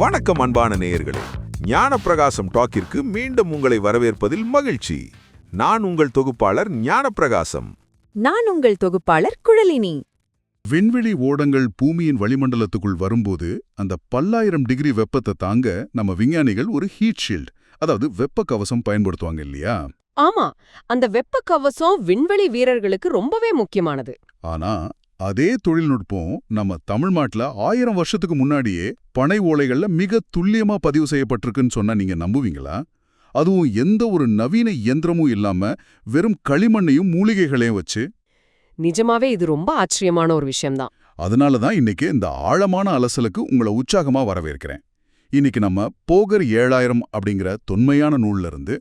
வணக்கம் அன்பான நேயர்களே, ஞானப்பிரகாசம் டாக்கிற்கு மீண்டும் உங்களை வரவேற்பதில் மகிழ்ச்சி. நான் உங்கள் தொகுப்பாளர் ஞானப்பிரகாசம். நான் உங்கள் தொகுப்பாளர் குழலினி. விண்வெளி ஓடங்கள் பூமியின் வளிமண்டலத்துக்குள் வரும்போது அந்த 10,000 டிகிரி வெப்பத்தை தாங்க நம்ம விஞ்ஞானிகள் ஒரு ஹீட் ஷீல்ட், அதாவது வெப்ப கவசம் பயன்படுத்துவாங்க இல்லையா? ஆமா, அந்த வெப்ப கவசம் விண்வெளி வீரர்களுக்கு ரொம்பவே முக்கியமானது. ஆனா அதே தொழில்நுட்பம் நம்ம தமிழ்நாட்டுல 1000 வருஷத்துக்கு முன்னாடியே பனை ஓலைகள்ல மிக துல்லியமா பதிவு செய்யப்பட்டிருக்குன்னு சொன்னா நீங்க நம்புவீங்களா? அதுவும் எந்த ஒரு நவீன இயந்திரமும் இல்லாம வெறும் களிமண்ணையும் மூலிகைகளையும் வச்சு. நிஜமாவே இது ரொம்ப ஆச்சரியமான ஒரு விஷயம்தான். அதனால தான் இன்னைக்கு இந்த ஆழமான அலசலுக்கு உங்களை உற்சாகமா வரவேற்கிறேன். இன்னைக்கு நம்ம போகர் 7000 அப்படிங்கிற தொன்மையான நூல்ல இருந்து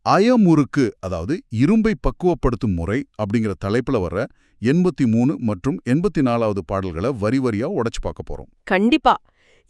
அயமுறுக்கு, அதாவது இரும்பை பக்குவப்படுத்தும் முறை அப்படிங்கிற தலைப்புல வர்ற 83 மற்றும் 84வது பாடல்களை வரி வரியா உடைச்சு பார்க்க போறோம். கண்டிப்பா.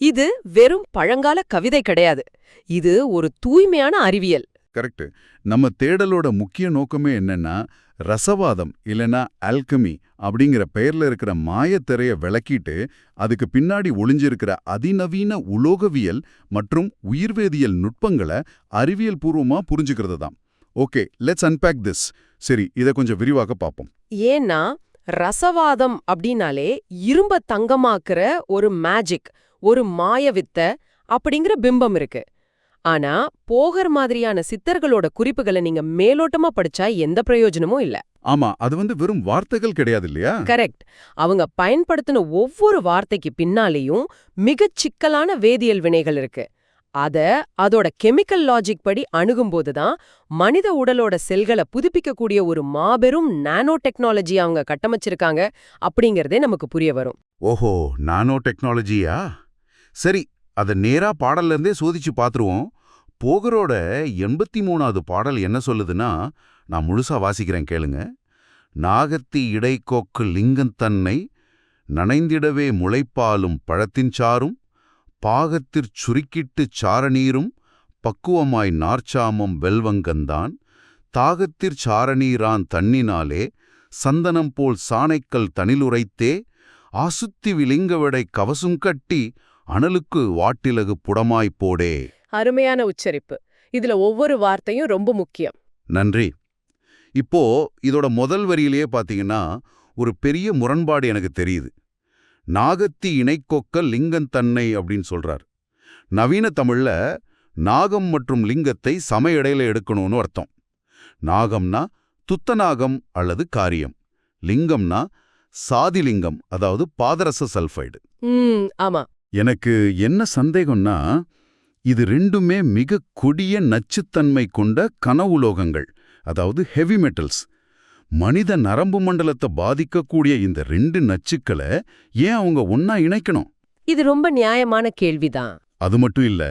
இது வெறும் பழங்கால கவிதை கிடையாது, இது ஒரு தூய்மையான அறிவியல். கரெக்ட். நம்ம தேடலோட முக்கிய நோக்கமே என்னன்னா, ரசவாதம் இல்லைன்னா ஆல்கமி அப்படிங்கிற பெயர்ல இருக்கிற மாயத்திரைய விளக்கிட்டு அதுக்கு பின்னாடி ஒளிஞ்சிருக்கிற அதிநவீன உலோகவியல் மற்றும் உயிர்வேதியியல் நுட்பங்களை அறிவியல் பூர்வமா புரிஞ்சுக்கிறது தான். Okay, let's unpack this. சரி, இதை கொஞ்சம் விரிவாக பார்ப்போம். ஏன்னா ரசவாதம் அப்படின்னாலே இரும்ப தங்கமாக்குற ஒரு மேஜிக், ஒரு மாயவித்த அப்படிங்கிற பிம்பம் இருக்கு. ஆனா போகர் மாதிரியான சித்தர்களோட குறிப்புகளை நீங்க மேலோட்டமா படிச்சா எந்த பிரயோஜனமும் இல்ல. ஆமா, அது வெறும் வார்த்தைகள் கிடையாது இல்லையா? கரெக்ட். அவங்க பயன்படுத்தின ஒவ்வொரு வார்த்தைக்கு பின்னாலேயும் மிகச் சிக்கலான வேதியியல் வினைகள் இருக்கு. அதோட கெமிக்கல் லாஜிக் படி அணுகும்போதுதான் மனித உடலோட செல்களை புதுப்பிக்கக்கூடிய ஒரு மாபெரும் நானோ டெக்னாலஜி அவங்க கட்டமைச்சிருக்காங்க அப்படிங்கறதே நமக்கு புரிய வரும். ஓஹோ, நானோ டெக்னாலஜியா? சரி, அதை நேரா பாடல்ல இருந்தே சோதிச்சு பார்த்துருவோம். போகரோட 83வது பாடல் என்ன சொல்லுதுன்னா, நான் முழுசா வாசிக்கிறேன் கேளுங்க. நாகத்தி இடைக்கோக்கு லிங்கந்தன்னை நனைந்திடவே முளைப்பாலும் பழத்தின் சாரும் பாகத்திற் சுருக்கிட்டுச் சாரநீரும் பக்குவமாய் நார்ச்சாமம் வெல்வங்கந்தான் தாகத்திற் சாரநீரான் தண்ணினாலே சந்தனம் போல் சாணைக்கல் தனிலுரைத்தே ஆசுத்தி விலிங்கவிடை கவசும் கட்டி அனலுக்கு வாட்டிலகு புடமாய்ப் போடே. அருமையான உச்சரிப்பு. இதுல ஒவ்வொரு வார்த்தையும் ரொம்ப முக்கியம். நன்றி. இப்போ இதோட முதல் வரியிலேயே பாத்தீங்கன்னா ஒரு பெரிய முரண்பாடு எனக்கு தெரியுது. நாகத்தி இணைக்கொக்க லிங்கந்தன்னை அப்படின்னு சொல்றார். நவீன தமிழ்ல நாகம் மற்றும் லிங்கத்தை சம இடையில எடுக்கணும்னு அர்த்தம். நாகம்னா துத்தநாகம் அல்லது காரியம், லிங்கம்னா சாதிலிங்கம், அதாவது பாதரச சல்ஃபைடு. ஆமா. எனக்கு என்ன சந்தேகம்னா, இது ரெண்டுமே மிக கொடிய நச்சுத்தன்மை கொண்ட கனவுலோகங்கள், அதாவது ஹெவி மெட்டல்ஸ். மனித நரம்பு மண்டலத்தை பாதிக்கக்கூடிய இந்த 2 நச்சுக்களை ஏன் அவங்க ஒன்னா இணைக்கணும்? இது ரொம்ப நியாயமான கேள்விதான். அது மட்டும் இல்ல,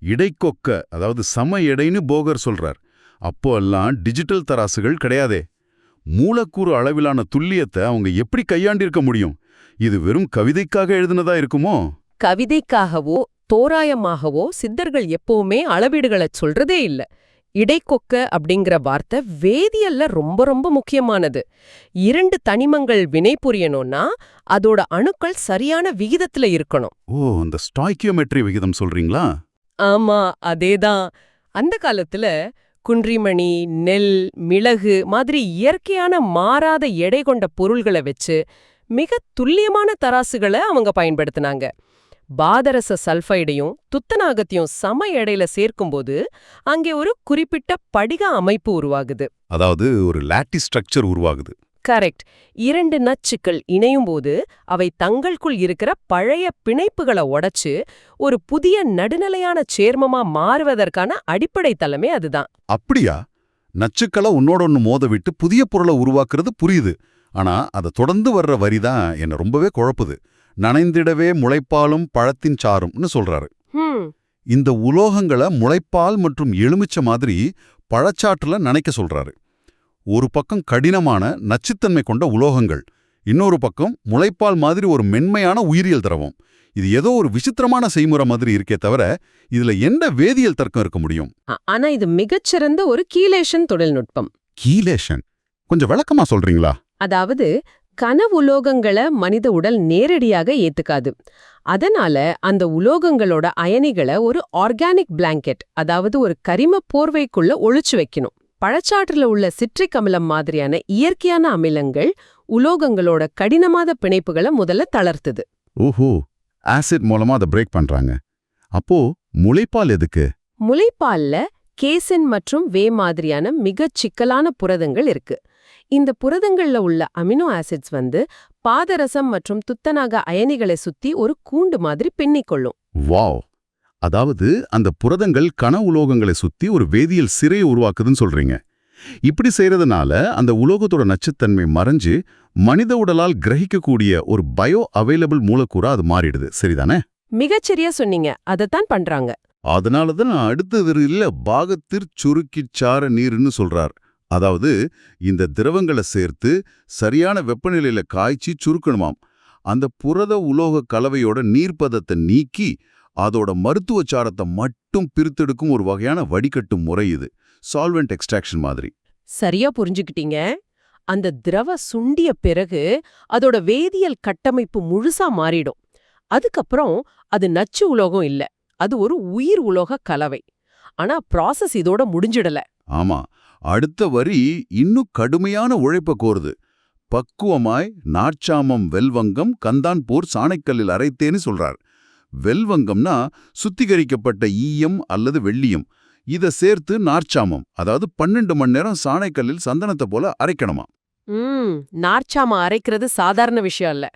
இடைக்கொக்க, அதாவது சம எடைன்னு போகர் சொல்றார். அப்போ எல்லாம் டிஜிட்டல் தராசுகள் கிடையாதே. மூலக்கூறு அளவிலான துல்லியத்தை அவங்க எப்படி கையாண்டிருக்க முடியும்? இது வெறும் கவிதைக்காக எழுதுனதா இருக்குமோ? கவிதைக்காகவோ தோராயமாகவோ சித்தர்கள் எப்பவுமே அளவீடுகளை சொல்றதே இல்ல. இடைக்கொக்க அப்படிங்கிற வார்த்தை வேதியல்ல ரொம்ப ரொம்ப முக்கியமானது. 2 தனிமங்கள் வினை புரியணும்னா அதோட அணுக்கள் சரியான விகிதத்துல இருக்கணும். ஓ, அந்த ஸ்டாய்கியோமெட்ரி விகிதம் சொல்றீங்களா? ஆமா, அதேதான். அந்த காலத்துல குன்றிமணி, நெல், மிளகு மாதிரி இயற்கையான மாறாத எடை கொண்ட பொருள்களை வச்சு மிக துல்லியமான தராசுகளை அவங்க பயன்படுத்தினாங்க. பாதரச சல்ஃபைடையும் துத்தநாகத்தையும் சம எடையில சேர்க்கும்போது அங்கே ஒரு குறிப்பிட்ட படிக அமைப்பு உருவாகுது, அதாவது ஒரு லாட்டிஸ் ஸ்ட்ரக்சர் உருவாகுது. கரெக்ட். 2 நச்சுக்கள் இணையும் போது அவை தங்களுக்குள் இருக்கிற பழைய பிணைப்புகளை உடைச்சு ஒரு புதிய நடுநிலையான சேர்மமா மாறுவதற்கான அடிப்படை தளமே அதுதான். அப்படியா? நச்சுக்களை உன்னோட ஒன்று மோத விட்டு புதிய பொருளை உருவாக்குறது புரியுது. ஆனா அதை தொடர்ந்து வர்ற வரிதான் என்ன ரொம்பவே குழப்புது. நனைந்திடவே முளைப்பாலும் பழத்தின் சாரும்னு சொல்றாரு. இந்த உலோகங்களை முளைப்பால் மற்றும் எலுமிச்சை மாதிரி பழச்சாற்றுல நனைக்க சொல்றாரு. ஒரு பக்கம் கடினமான நச்சுத்தன்மை கொண்ட உலோகங்கள், இன்னொரு பக்கம் முளைப்பால் மாதிரி ஒரு மென்மையான உயிரியல் திரவம். இது ஏதோ ஒரு விசித்திரமான செய்முறை மாதிரி இருக்கே தவிர இதுல என்ன வேதியியல் தர்க்கம் இருக்க முடியும்? ஆனா இது மிகச்சிறந்த ஒரு கீலேஷன் தொழில்நுட்பம். கீலேஷன்? கொஞ்சம் விளக்கமா சொல்றீங்களா? அதாவது கன உலோகங்களை மனித உடல் நேரடியாக ஏத்துக்காது. அதனால அந்த உலோகங்களோட அயனிகளை ஒரு ஆர்கானிக் பிளாங்கெட், அதாவது ஒரு கரிம போர்வைக்குள்ள ஒளிச்சு வைக்கணும். பழச்சாற்றுல உள்ள சிட்ரிக் அமிலம் மாதிரியான இயற்கையான அமிலங்கள் உலோகங்களோட கடினமான பிணைப்புகளை முதல்ல தளர்த்துது. ஓஹோ, ஆசிட் மூலமா அதை பிரேக் பண்றாங்க. அப்போ முளைப்பால் எதுக்கு? முளைப்பால்ல கேசின் மற்றும் வே மாதிரியான மிகச் சிக்கலான புரதங்கள் இருக்கு. இந்த புரதங்கள்ல உள்ள அமினோ ஆசிட்ஸ் பாதரசம் மற்றும் துத்தநாக அயனிகளை சுத்தி ஒரு கூண்டு மாதிரி பின்னிக்கொள்ளும். வாவ்! அதாவது அந்த புரதங்கள் கன உலோகங்களை சுத்தி ஒரு வேதியியல் சிறையை உருவாக்குதுன்னு சொல்றீங்க. இப்படி செய்யறதுனால அந்த உலோகத்தோட நச்சுத்தன்மை மறைஞ்சு மனித உடலால் கிரகிக்கக்கூடிய ஒரு பயோ அவைலபிள் மூலக்கூறா அது மாறிடுது. சரிதானே? மிகச்சரியா சொன்னீங்க. அதைத்தான் பண்றாங்க. அதனாலதான் அடுத்தது இல்ல பாகத்திற் சுருக்கிச் சார நீர்னு சொல்றார். அதாவது இந்த திரவங்களை சேர்த்து சரியான வெப்பநிலையில காய்ச்சி சுருக்கணுமாம். அந்த புரத உலோக கலவையோட நீர்ப்பதத்தை நீக்கி அதோட மருத்துவ சாரத்தை மட்டும் பிரித்தெடுக்கும் ஒரு வகையான வடிகட்டும் முறை இது. சால்வெண்ட் எக்ஸ்ட்ராக்ஷன் மாதிரி. சரியா புரிஞ்சுக்கிட்டீங்க. அந்த திரவ சுண்டிய பிறகு அதோட வேதியியல் கட்டமைப்பு முழுசா மாறிடும். அதுக்கப்புறம் அது நச்சு உலோகம் இல்ல, அது ஒரு உயிர் உலோக கலவை. ஆனா ப்ராசஸ் இதோட முடிஞ்சிடல. ஆமா, அடுத்த வரி இன்னும் கடுமையான உழைப்ப கோருது. பக்குவமாய் நாட்சாமம் வெல்வங்கம் கந்தான்பூர் சாணைக்கல்லில் அரைத்தேன்னு சொல்றார். வெல்வங்கம்னா சுத்திகரிக்கப்பட்ட ஈயம் அல்லது வெள்ளியம். இத சேர்த்து நார்ச்சாமம், அதாவது 12 மணி நேரம் சாணைக்கல்லில் சந்தனத்தை போல அரைக்கணுமா. நார்ச்சாமம் அரைக்கிறது சாதாரண விஷயம் இல்ல.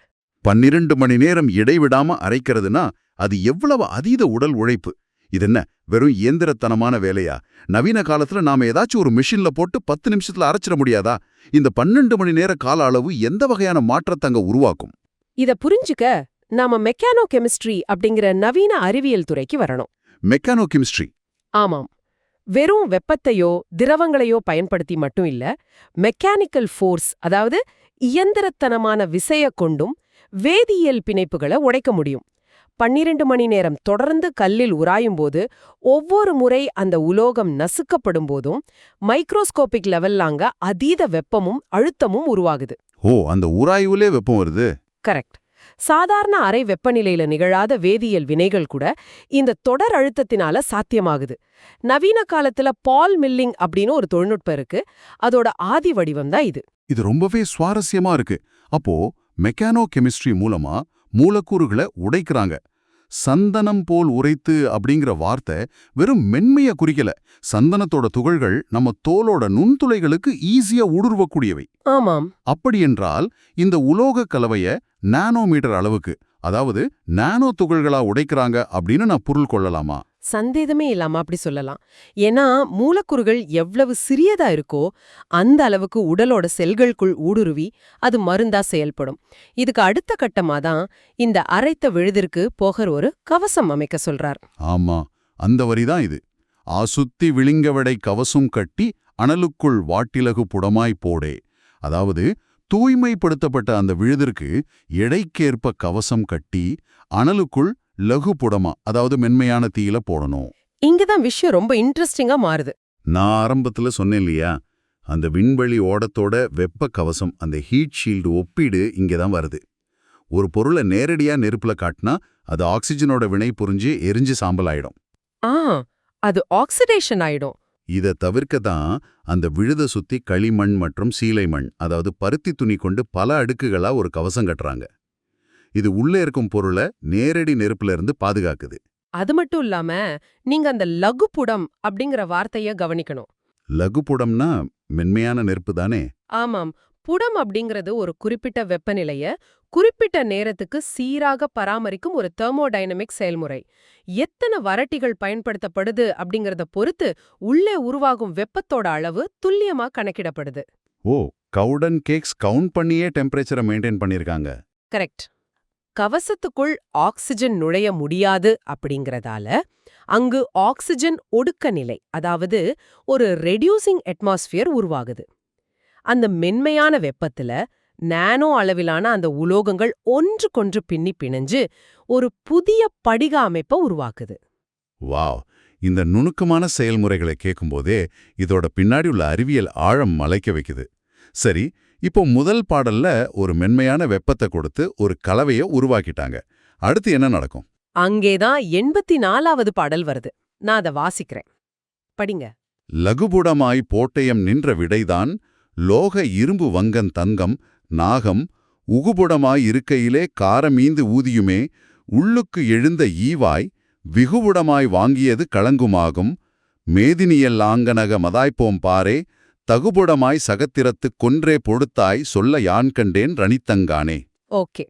12 மணி நேரம் இடைவிடாம அரைக்கிறதுனா அது எவ்வளவு அதீத உடல் உழைப்பு. இதென்ன வெறும் இயந்திரத்தனமான வேலையா? நவீன காலத்துல நாம ஏதாச்சும் ஒரு மிஷின்ல போட்டு 10 நிமிஷத்துல அரைச்சிட முடியாதா? இந்த 12 மணி நேர கால அளவு எந்த வகையான மாற்றத்தை அங்க உருவாக்கும்? இத புரிஞ்சுக்க நாம மெக்கானோ கெமிஸ்ட்ரி அப்படிங்கிற நவீன அறிவியல் துறைக்கு வரணும். Mechano chemistry? ஆமாம். வெறும் வெப்பத்தையோ திரவங்களையோ பயன்படுத்தி மட்டும் இல்ல, மெக்கானிக்கல் ஃபோர்ஸ், அதாவது இயந்திரத்தனமான விசைய கொண்டும் வேதியியல் பிணைப்புகளை உடைக்க முடியும். 12 மணி நேரம் தொடர்ந்து கல்லில் உராயும்போது ஒவ்வொரு முறை அந்த உலோகம் நசுக்கப்படும் போதும் மைக்ரோஸ்கோபிக் லெவல்லாங்க அதீத வெப்பமும் அழுத்தமும் உருவாகுது. ஓ, அந்த உராய்வுலே வெப்பம் வருது. கரெக்ட். சாதாரண அறை வெப்பநிலையில நிகழாத வேதியியல் வினைகள் கூட இந்த தொடர் அழுத்தத்தினால சாத்தியமாகுது. நவீன காலத்துல பால் மில்லிங் அப்படின்னு ஒரு தொழில்நுட்பம் இருக்கு. அதோட ஆதி வடிவம் தான் இது. இது ரொம்பவே சுவாரஸ்யமா இருக்கு. அப்போ மெக்கானோ கெமிஸ்ட்ரி மூலமா மூலக்கூறுகளை உடைக்கிறாங்க. சந்தனம் போல் உரைத்து அப்படிங்கிற வார்த்தை வெறும் மென்மைய குறிக்கல. சந்தனத்தோட துகள்கள் நம்ம தோலோட நுண்துளைகளுக்கு ஈஸியா ஊடுருவக்கூடியவை. ஆமாம். அப்படி என்றால் இந்த உலோக கலவைய நானோமீட்டர் அளவுக்கு, அதாவது நானோ துகள்களா உடைக்கிறாங்க அப்படின்னு நான் பொருள் கொள்ளலாமா? சந்தேகமே இல்லாம அப்படி சொல்லலாம். ஏன்னா மூலக்கூறுகள் எவ்வளவு சிறியதா இருக்கோ அந்த அளவுக்கு உடலோட செல்களுக்குள் ஊடுருவி அது மருந்தா செயல்படும். இதுக்கு அடுத்த கட்டமா தான் இந்த அரைத்த விழுதிற்கு போகர் ஒரு கவசம் அமைக்க சொல்றார். ஆமா, அந்த வரிதான் இது. ஆசுத்தி விளிங்கவடை கவசம் கட்டி அனலுக்குள் வாட்டிலகு புடமாய் போடே. அதாவது தூய்மைப்படுத்தப்பட்ட அந்த விழுதிற்கு எடைக்கேற்ப கவசம் கட்டி அனலுக்குள் லகு புடமா, அதாவது மென்மையான தீயில போடணும். இங்கதான் விஷயம் ரொம்ப இன்ட்ரெஸ்டிங்கா மாறுது. நான் ஆரம்பத்துல சொன்னேன் இல்லையா, அந்த விண்வெளி ஓடத்தோட வெப்ப கவசம், அந்த ஹீட் ஷீல்டு ஒப்பீடு இங்கதான் வருது. ஒரு பொருளை நேரடியா நெருப்புல காட்டினா அது ஆக்சிஜனோட வினை புரிஞ்சு எரிஞ்சு சாம்பல் ஆயிடும். அது ஆக்சிடேஷன் ஆயிடும். இதை தவிர்க்க தான் அந்த விழுத சுத்தி களிமண் மற்றும் சீலை மண், அதாவது பருத்தி துணி கொண்டு பல அடுக்குகளா ஒரு கவசம் கட்டுறாங்க. இது உள்ளே இருக்கும் பொருளை நேரடி நெருப்புல இருந்து பாதுகாக்குது. அது மட்டும் இல்லாம நீங்க அந்த லகுப்புடம் அப்படிங்கிற வார்த்தைய கவனிக்கணும். லகுப்புடம்னா மென்மையான நெருப்பு தானே? ஆமாம். புடம் அப்படிங்கிறது ஒரு குறிப்பிட்ட வெப்பநிலைய குறிப்பிட்ட நேரத்துக்கு சீராக பராமரிக்கும் ஒரு தெர்மோடைனமிக் செயல்முறை. எத்தனை வறட்டிகள் பயன்படுத்தப்படுது அப்படிங்கறத பொறுத்து உள்ளே உருவாகும் வெப்பத்தோட அளவு துல்லியமா கணக்கிடப்படுது. ஓ, கவுடன் கேக்ஸ் கவுண்ட் பண்ணியே டெம்பரேச்சரை மெயின்டைன் பண்ணிருக்காங்க. கரெக்ட். கவசத்துக்குள் ஆக்சிஜன் நுழைய முடியாது அப்படிங்கறதால அங்கு ஆக்சிஜன் ஒடுக்க நிலை, அதாவது ஒரு ரெடியூசிங் அட்மாஸ்பியர் உருவாகுது. அந்த மென்மையான வெப்பத்துல நானோ அளவிலான அந்த உலோகங்கள் ஒன்றுக்கொன்று பின்னி பிணைஞ்சு ஒரு புதிய படிக அமைப்பை உருவாக்குது. வாவ்! இந்த நுணுக்கமான செயல்முறைகளை கேட்கும்போதே இதோட பின்னாடி உள்ள அறிவியல் ஆழம் மலைக்க வைக்குது. சரி, இப்போ முதல் பாடல்ல ஒரு மென்மையான வெப்பத்தை கொடுத்து ஒரு கலவையை உருவாக்கிட்டாங்க. அடுத்து என்ன நடக்கும்? அங்கேதான் 84வது பாடல் வருது. நான் அதை வாசிக்கிறேன். படிங்க. லகுபுடமாய் போட்டயம் நின்ற விடைதான் லோக இரும்பு வங்கன் தங்கம் நாகம் உகுபுடமாய் இருக்கையிலே காரமீந்து ஊதியுமே உள்ளுக்கு எழுந்த ஈவாய் விகுபுடமாய் வாங்கியது களங்குமாகும் மேதினியல் ஆங்கனக மதாய்ப்போம் பாரே தகுபுடமாய் சகத்திரத்துக் கொன்றே பொடுத்தாய் சொல்ல யான் கண்டேன் ரணித்தங்கானே. ஓகே.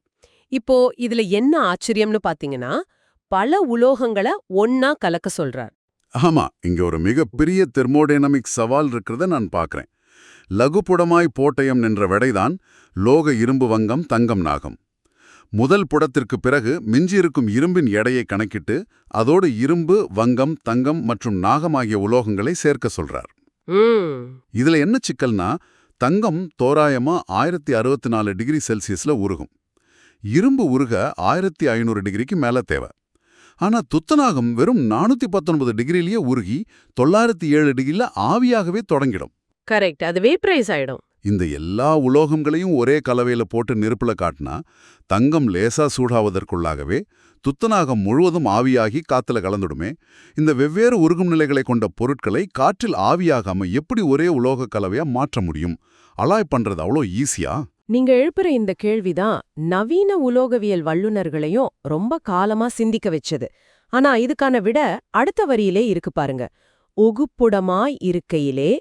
இப்போ இதுல என்ன ஆச்சரியம்னு பாத்தீங்கன்னா, பல உலோகங்களை ஒன்னா கலக்க சொல்றார். ஆமா, இங்க ஒரு மிகப்பெரிய தெர்மோடைனமிக் சவால் இருக்கிறத நான் பார்க்கறேன். லகுபுடமாய் போட்டயம் நின்ற விடைதான் லோக இரும்பு வங்கம் தங்கம் நாகம். முதல் புடத்திற்கு பிறகு மிஞ்சியிருக்கும் இரும்பின் எடையை கணக்கிட்டு அதோடு இரும்பு வங்கம் தங்கம் மற்றும் நாகம் ஆகிய உலோகங்களை சேர்க்க சொல்றார். இதுல என்ன சிக்கல்னா, தங்கம் தோராயமா 1064 டிகிரி செல்சியஸ்ல உருகும். இரும்பு உருக 1500 டிகிரிக்கு மேல தேவை. ஆனா துத்தநாகம் வெறும் 419 டிகிரிலேயே உருகி 907 டிகிரில ஆவியாகவே தொடங்கிடும். கரெக்ட். அது வேப்பரைஸ் ஆயிடும். இந்த எல்லா உலோகங்களையும் ஒரே கலவையில போட்டு நெருப்புல காட்டினா தங்கம் லேசா சூடாவதற்குள்ளாகவே துத்தநாகம் முழுவதும் ஆவியாகி காத்துல கலந்துடுமே. இந்த வெவ்வேறு உருகும் நிலைகளை கொண்ட பொருட்களை காற்றில் ஆவியாகாம எப்படி ஒரே உலோக கலவையா மாற்ற முடியும்? அலாய் பண்றது அவ்வளோ ஈஸியா? நீங்க எழுப்புற இந்த கேள்விதான் நவீன உலோகவியல் வல்லுநர்களையும் ரொம்ப காலமா சிந்திக்க வச்சது. ஆனா இதுக்கான விட அடுத்த வரியிலே இருக்கு பாருங்க. உகுப்புடமாய் இருக்கையிலே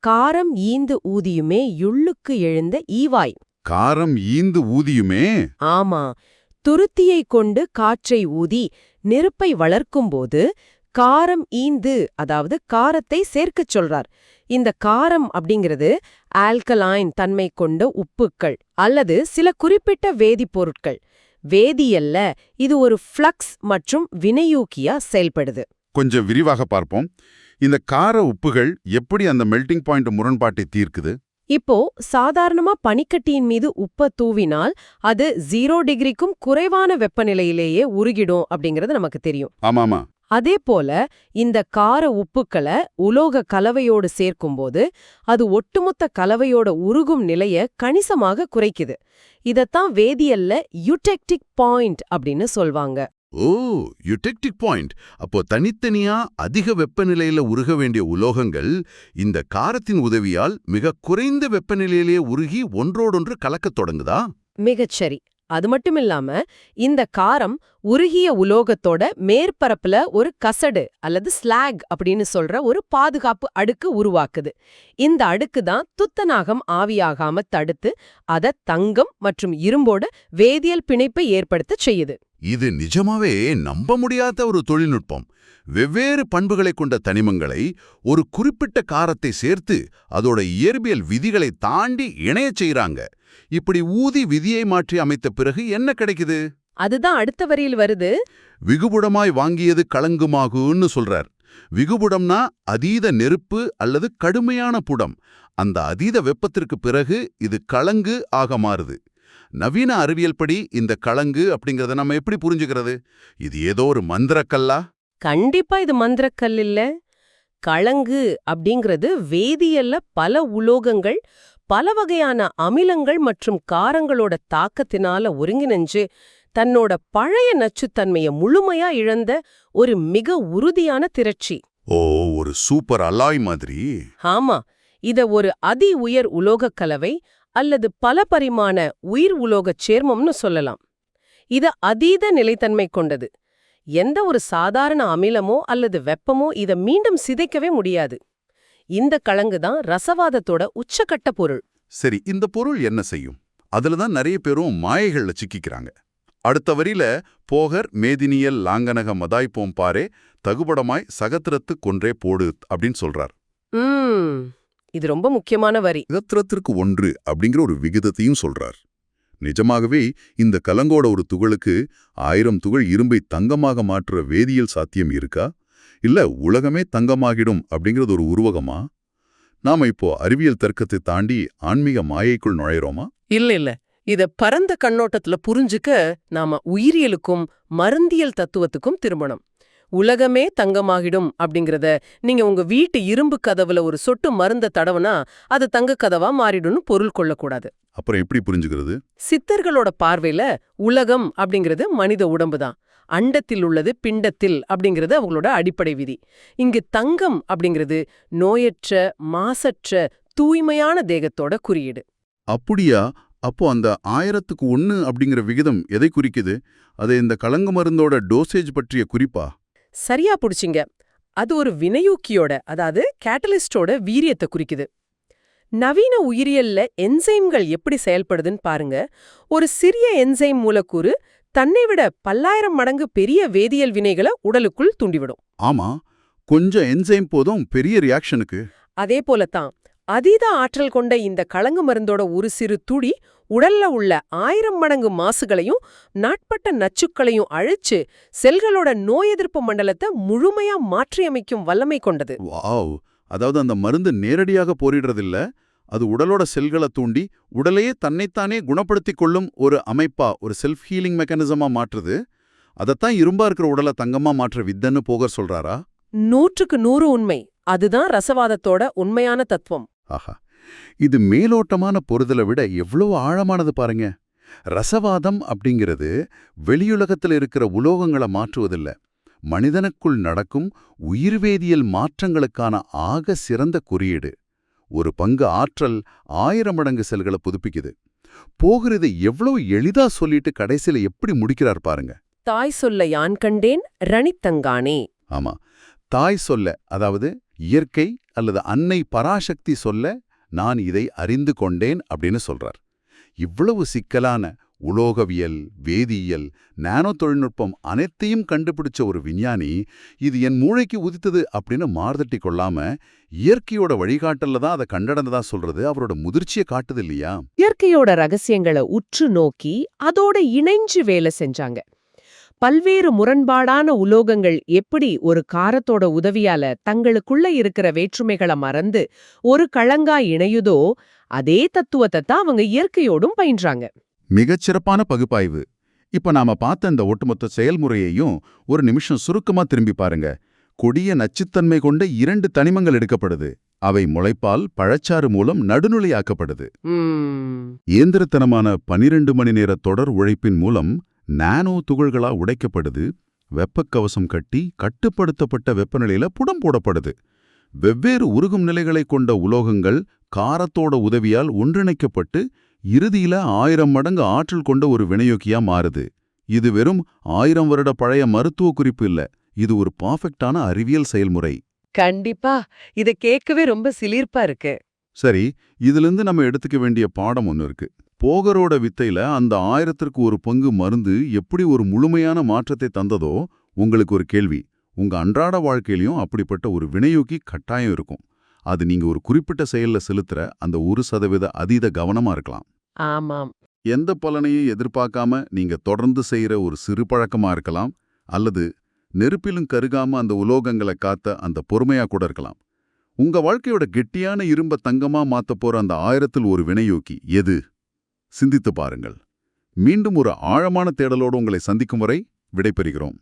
காரம் ஈந்து ஊதியுமே யுள்ளுக்கு எழுந்த ஈவாய். காரம் ஈந்து ஊதியுமே? ஆமா. துருத்தியை கொண்டு காற்றை ஊதி நெருப்பை வளர்க்கும்போது காரம் ஈந்து, அதாவது காரத்தை சேர்க்கச் சொல்றார். இந்த காரம் அப்படிங்கிறது ஆல்கலைன் தன்மை கொண்ட உப்புக்கள் அல்லது சில குறிப்பிட்ட வேதிப்பொருட்கள். வேதியல்ல, இது ஒரு ஃப்ளக்ஸ் மற்றும் வினையூக்கியா செயல்படுது. கொஞ்சம் விரிவாக பார்ப்போம். இந்த கார உப்புகள் எப்படி அந்த மெல்டிங் பாயிண்ட் முரண்பாட்டை தீர்க்குது? இப்போ சாதாரணமா பனிக்கட்டியின் மீது உப்ப தூவினால் அது 0 டிகிரிக்கும் குறைவான வெப்பநிலையிலேயே உருகிடும் அப்படிங்கிறது நமக்கு தெரியும். ஆமாமா. அதே போல இந்த கார உப்புக்களை உலோக கலவையோடு சேர்க்கும்போது அது ஒட்டுமொத்த கலவையோட உருகும் நிலைய கணிசமாக குறைக்குது. இதத்தான் வேதியல்ல யூடெக்டிக் பாயிண்ட் அப்படின்னு சொல்வாங்க. ஓ, யூடெக்டிக் பாயிண்ட். அப்போ தனித்தனியா அதிக வெப்பநிலையில உருக வேண்டிய உலோகங்கள் இந்த காரத்தின் உதவியால் மிக குறைந்த வெப்பநிலையிலேயே உருகி ஒன்றோடொன்று கலக்கத் தொடங்குதா? மிகச்சரி. அது மட்டுமில்லாம இந்த காரம் உருகிய உலோகத்தோட மேற்பரப்புல ஒரு கசடு அல்லது ஸ்லாக் அப்படின்னு சொல்ற ஒரு பாதுகாப்பு அடுக்கு உருவாக்குது. இந்த அடுக்கு தான் துத்தநாகம் ஆவியாகாம தடுத்து அத தங்கம் மற்றும் இரும்போட வேதியியல் பிணைப்பை ஏற்படுத்த செய்யுது. இது நிஜமாவே நம்ப முடியாத ஒரு தொழில்நுட்பம். வெவ்வேறு பண்புகளை கொண்ட தனிமங்களை ஒரு குறிப்பிட்ட காரத்தை சேர்த்து அதோட இயற்பியல் விதிகளை தாண்டி இணையச் செய்றாங்க. இப்படி ஊதி விதியை மாற்றி அமைத்த பிறகு என்ன கிடைக்குது? அதுதான் அடுத்த வரியில் வருது. விகுபுடமாய் வாங்கியது களங்குமாகுன்னு சொல்றார். விகுபுடம்னா அதீத நெருப்பு அல்லது கடுமையான புடம். அந்த அதீத வெப்பத்திற்கு பிறகு இது களங்கு ஆக மாறுது. நவீன அறிவியல் படி இந்த களங்கு அப்படிங்கறத நம்ம எப்படி புரிஞ்சுக்கிறது? இது ஏதோ ஒரு மந்திரக்கல்லா? கண்டிப்பா இது மந்திரக்கல் இல்ல. களங்கு அப்படிங்கிறது வேதியியல்ல பல உலோகங்கள், பல வகையான அமிலங்கள் மற்றும் காரங்களோட தாக்கத்தினால ஒருங்கிணைஞ்சு தன்னோட பழைய நச்சுத்தன்மையை முழுமையா இழந்த ஒரு மிக உறுதியான திரட்சி. ஓ, ஒரு சூப்பர் அலாய் மாதிரி. ஆமா. இத ஒரு அதி உயர் உலோகக் கலவை அல்லது பல பரிமாண உயிர் உலோகச் சேர்மம்னு சொல்லலாம். இது அதீத நிலைத்தன்மை கொண்டது. எந்த ஒரு சாதாரண அமிலமோ அல்லது வெப்பமோ இத மீண்டும் சிதைக்கவே முடியாது. இந்த களங்கு தான் ரசவாதத்தோட உச்சக்கட்ட பொருள். சரி, இந்த பொருள் என்ன செய்யும்? அதுலதான் நிறைய பேரும் மாயைகள்ல சிக்கிக்கிறாங்க. அடுத்த வரியில போகர் மேதினியல் லாங்கனக மதாய்ப்போம் பாரே தகுபடமாய் சகத்திரத்து கொன்றே போடு அப்படின்னு சொல்றார். இது ரொம்ப முக்கியமான வரி. சகத்திரத்திற்கு 1 அப்படிங்கிற ஒரு விகிதத்தையும் சொல்றார். நிஜமாகவே இந்த கலங்கோட ஒரு துகளுக்கு 1000 துகள் இரும்பை தங்கமாக மாற்றுற வேதியியல் சாத்தியம் இருக்கா? இல்ல உலகமே தங்கமாகிடும் அப்படிங்கிறது ஒரு உருவகமா? நாம இப்போ அறிவியல் தர்க்கத்தை தாண்டி ஆன்மீக மாயைக்குள் நுழையிறோமா? இல்ல. இத பரந்த கண்ணோட்டத்துல புரிஞ்சுக்க நாம உயிரியலுக்கும் மருந்தியல் தத்துவத்துக்கும் திரும்பணும். உலகமே தங்கமாகிடும் அப்படிங்கறத நீங்க உங்க வீட்டு இரும்பு கதவுல ஒரு சொட்டு மருந்த தடவுனா அது தங்க கதவா மாறிடும்னு பொருள் கொள்ளக்கூடாது. அப்புறம் எப்படி புரிஞ்சுக்கிறது? சித்தர்களோட பார்வையில உலகம் அப்படிங்கிறது மனித உடம்பு தான். அண்டத்தில் உள்ளது பிண்டத்தில் அப்படிங்கிறது அவங்களோட அடிப்படை விதி. இங்கு தங்கம் அப்படிங்கிறது நோயற்ற, மாசற்ற, தூய்மையான தேகத்தோட குறியீடு. அப்படியா? அப்போ அந்த 1000க்கு 1 அப்படிங்கிற விகிதம் எதை குறிக்குது? அது இந்த கலங்க மருந்தோட டோசேஜ் பற்றிய குறிப்பா? சரியா புடிச்சிங்க. அது ஒரு வினையூக்கியோட, அதாவது கேட்டலிஸ்டோட வீரியத்தை குறிக்குது. நவீன உயிரியல்ல என்சைம்கள் எப்படி செயல்படுதுன்னு பாருங்க. ஒரு சிறிய என்சைம் மூலக்கூறு தன்னை விட 10,000 மடங்கு பெரிய வேதியியல் வினைகளை உடலுக்குள் தூண்டிவிடும். ஆமா, கொஞ்சம் என்சைம் போதும் பெரிய ரியாக்ஷனுக்கு. அதே போலத்தான் அதீத ஆற்றல் கொண்ட இந்த கலங்கு மருந்தோட ஒரு சிறு துடி உடல்ல உள்ள 1000 மடங்கு மாசுகளையும் நாட்பட்ட நச்சுக்களையும் அழிச்சு செல்களோட நோய் எதிர்ப்பு மண்டலத்தை முழுமையா மாற்றியமைக்கும் வல்லமை கொண்டது. வாவ்! அதாவது அந்த மருந்து நேரடியாக போரிடுறதில்ல, அது உடலோட செல்களை தூண்டி உடலையே தன்னைத்தானே குணப்படுத்திக் கொள்ளும் ஒரு அமைப்பா, ஒரு செல்ஃப் ஹீலிங் மெக்கானிசமா மாற்றுது. அதத்தான் இரும்பா இருக்கிற உடலை தங்கமா மாற்ற வித்தன்னு போகர் சொல்றாரா? 100க்கு 100 உண்மை. அதுதான் ரசவாதத்தோட உண்மையான தத்துவம். ஆஹா, இது மேலோட்டமான பொறுதலை விட எவ்வளவு ஆழமானது பாருங்க. ரசவாதம் அப்படிங்கிறது வெளியுலகத்தில் இருக்கிற உலோகங்களை மாற்றுவதில்ல, மனிதனுக்குள் நடக்கும் உயிர்வேதியியல் மாற்றங்களுக்கான ஆக சிறந்த குறியீடு. ஒரு பங்கு ஆற்றல் 1000 மடங்கு செல்களை புதுப்பிக்குது. போகிறது எவ்வளவு எளிதா சொல்லிட்டு கடைசியில எப்படி முடிக்கிறார் பாருங்க. தாய் சொல்ல யான் கண்டேன் ரணித்தங்கானே. ஆமா, தாய் சொல்ல, அதாவது இயற்கை அல்லது அன்னை பராசக்தி சொல்ல நான் இதை அறிந்து கொண்டேன் அப்படின்னு சொல்றார். இவ்வளவு சிக்கலான உலோகவியல், வேதியியல், நானோ தொழில்நுட்பம் அனைத்தையும் கண்டுபிடிச்ச ஒரு விஞ்ஞானி இது என் மூளைக்கு உதித்தது அப்படின்னு மார்தட்டி கொள்ளாம இயற்கையோட வழிகாட்டல்ல தான் அதை கண்டடந்ததா சொல்றது அவரோட முதிர்ச்சியை காட்டுது இல்லையா? இயற்கையோட ரகசியங்களை உற்று நோக்கி அதோட இணைஞ்சு வேலை செஞ்சாங்க. பல்வேறு முரண்பாடான உலோகங்கள் எப்படி ஒரு காரத்தோட உதவியால தங்களுக்குள்ள இருக்கிற வேற்றுமைகளை மறந்து ஒரு கலங்கா இணையுதோ அதே தத்துவத்தை தான் அவங்க இயற்கையோடும் பயின்றாங்க. மிகச்சிறப்பான பகுப்பாய்வு. இப்ப நாம பார்த்த இந்த ஒட்டுமொத்த செயல்முறையையும் ஒரு நிமிஷம் சுருக்கமா திரும்பி பாருங்க. கொடிய நச்சுத்தன்மை கொண்ட 2 தனிமங்கள் எடுக்கப்படுது. அவை முளைப்பால் பழச்சாறு மூலம் நடுநிலையாக்கப்படுது. இயந்திரத்தனமான 12 மணி நேர தொடர் உழைப்பின் மூலம் நானோ துகள்களா உடைக்கப்படுது. வெப்பக்கவசம் கட்டி கட்டுப்படுத்தப்பட்ட வெப்பநிலையில புடம் போடப்படுது. வெவ்வேறு உருகும் நிலைகளை கொண்ட உலோகங்கள் காரத்தோட உதவியால் ஒன்றிணைக்கப்பட்டு இறுதியில 1000 மடங்கு ஆற்றல் கொண்ட ஒரு வினையூக்கியா மாறுது. இது வெறும் 1000 வருட பழைய மருத்துவ குறிப்பு இல்ல, இது ஒரு பர்ஃபெக்டான அறிவியல் செயல்முறை. கண்டிப்பா, இத கேட்கவே ரொம்ப சிலிர்ப்பா இருக்கு. சரி, இதிலிருந்து நம்ம எடுத்துக்க வேண்டிய பாடம் ஒன்னு இருக்கு. போகரோட வித்தையில அந்த 1000க்கு 1 பங்கு மருந்து எப்படி ஒரு முழுமையான மாற்றத்தை தந்ததோ, உங்களுக்கு ஒரு கேள்வி. உங்க அன்றாட வாழ்க்கையிலையும் அப்படிப்பட்ட ஒரு வினையூக்கி கட்டாயம் இருக்கும். அது நீங்க ஒரு குறிப்பிட்ட செயல்ல செலுத்துற அந்த 1% அதீத கவனமா இருக்கலாம். ஆமாம். எந்த பலனையும் எதிர்பார்க்காம நீங்க தொடர்ந்து செய்யற ஒரு சிறு பழக்கமா இருக்கலாம், அல்லது நெருப்பிலும் கருகாம அந்த உலோகங்களை காத்த அந்த பொறுமையா கூட இருக்கலாம். உங்க வாழ்க்கையோட கெட்டியான இரும்ப தங்கமா மாத்த போற அந்த 1000ல் 1 வினையூக்கி எது? சிந்தித்து பாருங்கள். மீண்டும் ஒரு ஆழமான தேடலோடு உங்களை சந்திக்கும் வரை விடைபெறுகிறோம்.